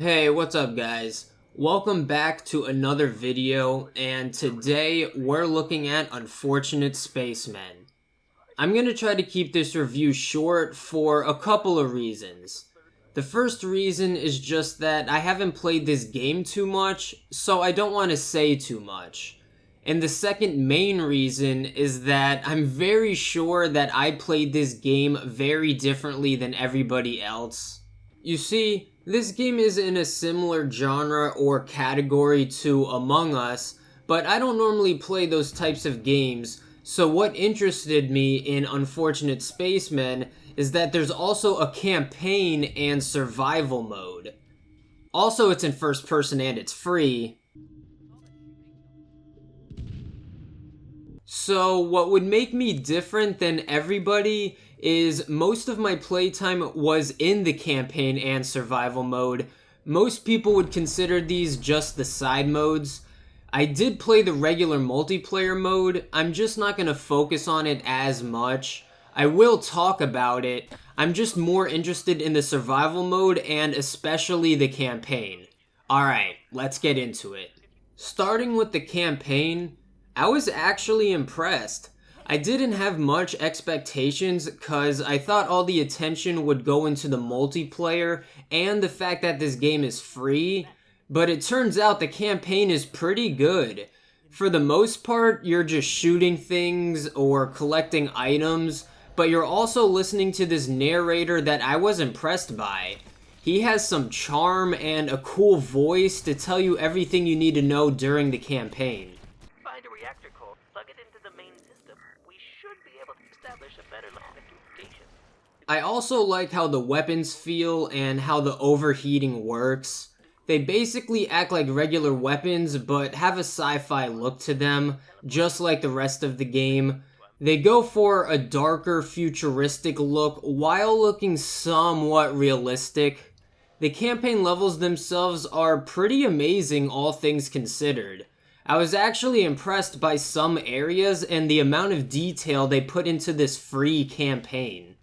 Hey, what's up guys? Welcome back to another video, and today we're looking at Unfortunate Spacemen. I'm gonna try to keep this review short for a couple of reasons. The first reason is just that I haven't played this game too much, so I don't want to say too much. And the second main reason is that I'm very sure that I played this game very differently than everybody else. You see, this game is in a similar genre or category to Among Us, but I don't normally play those types of games, so what interested me in Unfortunate Spacemen is that there's also a campaign and survival mode. Also, it's in first person and it's free. So what would make me different than everybody is most of my playtime was in the campaign and survival mode. Most people would consider these just the side modes. I did play the regular multiplayer mode, I'm just not going to focus on it as much. I will talk about it, I'm just more interested in the survival mode and especially the campaign. Alright, let's get into it. Starting with the campaign, I was actually impressed. I didn't have much expectations cause I thought all the attention would go into the multiplayer and the fact that this game is free, but it turns out the campaign is pretty good. For the most part, you're just shooting things or collecting items, but you're also listening to this narrator that I was impressed by. He has some charm and a cool voice to tell you everything you need to know during the campaign. Find a reactor core, plug it into the main system. We should be able to establish a better line of communication. I also like how the weapons feel and how the overheating works. They basically act like regular weapons, but have a sci-fi look to them, just like the rest of the game. They go for a darker, futuristic look while looking somewhat realistic. The campaign levels themselves are pretty amazing, all things considered. I was actually impressed by some areas and the amount of detail they put into this free campaign.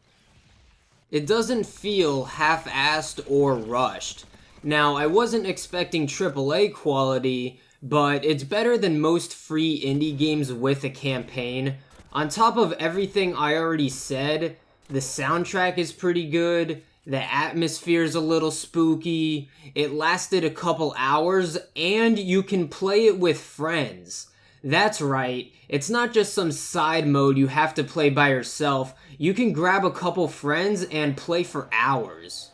It doesn't feel half-assed or rushed. Now, I wasn't expecting AAA quality, but it's better than most free indie games with a campaign. On top of everything I already said, the soundtrack is pretty good, the atmosphere is a little spooky, it lasted a couple hours, and you can play it with friends. That's right, it's not just some side mode you have to play by yourself, you can grab a couple friends and play for hours.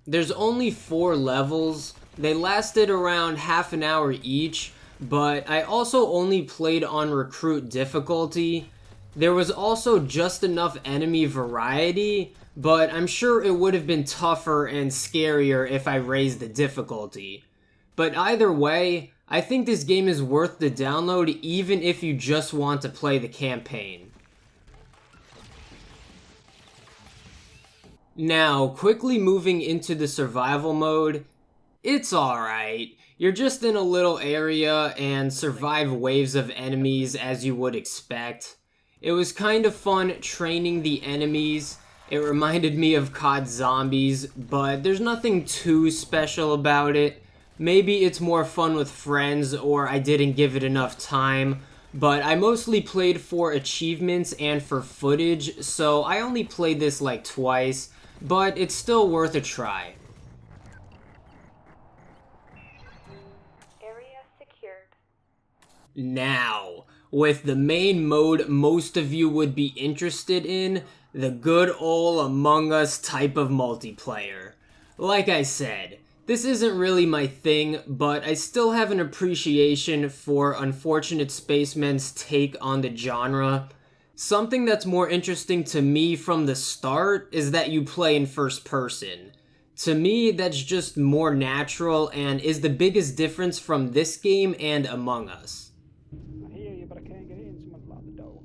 There's only 4 levels, they lasted around half an hour each, but I also only played on recruit difficulty. There was also just enough enemy variety, but I'm sure it would have been tougher and scarier if I raised the difficulty. But either way, I think this game is worth the download even if you just want to play the campaign. Now, quickly moving into the survival mode, it's alright. You're just in a little area and survive waves of enemies as you would expect. It was kind of fun training the enemies. It reminded me of COD Zombies, but there's nothing too special about it. Maybe it's more fun with friends or I didn't give it enough time, but I mostly played for achievements and for footage, so I only played this like twice, but it's still worth a try. Area secured. Now, with the main mode most of you would be interested in, the good ol' Among Us type of multiplayer. Like I said, this isn't really my thing, but I still have an appreciation for Unfortunate Spacemen's take on the genre. Something that's more interesting to me from the start is that you play in first person. To me, that's just more natural and is the biggest difference from this game and Among Us. I hear you, but I can't get in. Someone locked the door.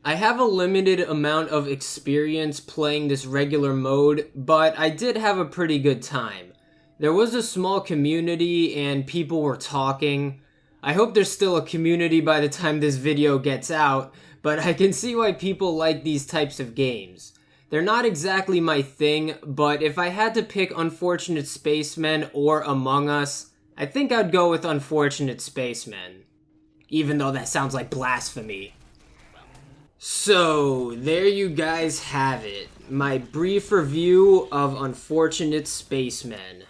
I have a limited amount of experience playing this regular mode, but I did have a pretty good time. There was a small community and people were talking. I hope there's still a community by the time this video gets out, but I can see why people like these types of games. They're not exactly my thing, but if I had to pick Unfortunate Spacemen or Among Us, I think I'd go with Unfortunate Spacemen. Even though that sounds like blasphemy. So, there you guys have it. My brief review of Unfortunate Spacemen.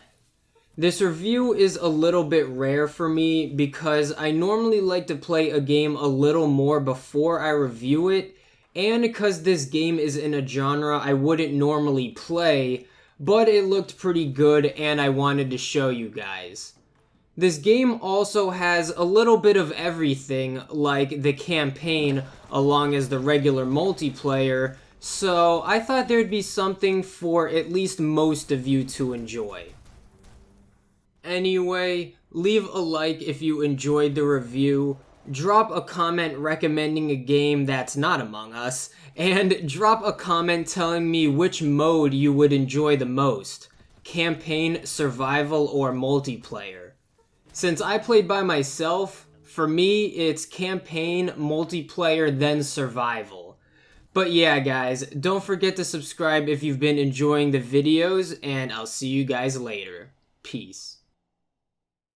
This review is a little bit rare for me because I normally like to play a game a little more before I review it, and because this game is in a genre I wouldn't normally play, but it looked pretty good and I wanted to show you guys. This game also has a little bit of everything, like the campaign, along as the regular multiplayer, so I thought there'd be something for at least most of you to enjoy. Anyway, leave a like if you enjoyed the review, drop a comment recommending a game that's not Among Us, and drop a comment telling me which mode you would enjoy the most, campaign, survival, or multiplayer. Since I played by myself, for me it's campaign, multiplayer, then survival. But yeah guys, don't forget to subscribe if you've been enjoying the videos, and I'll see you guys later. Peace.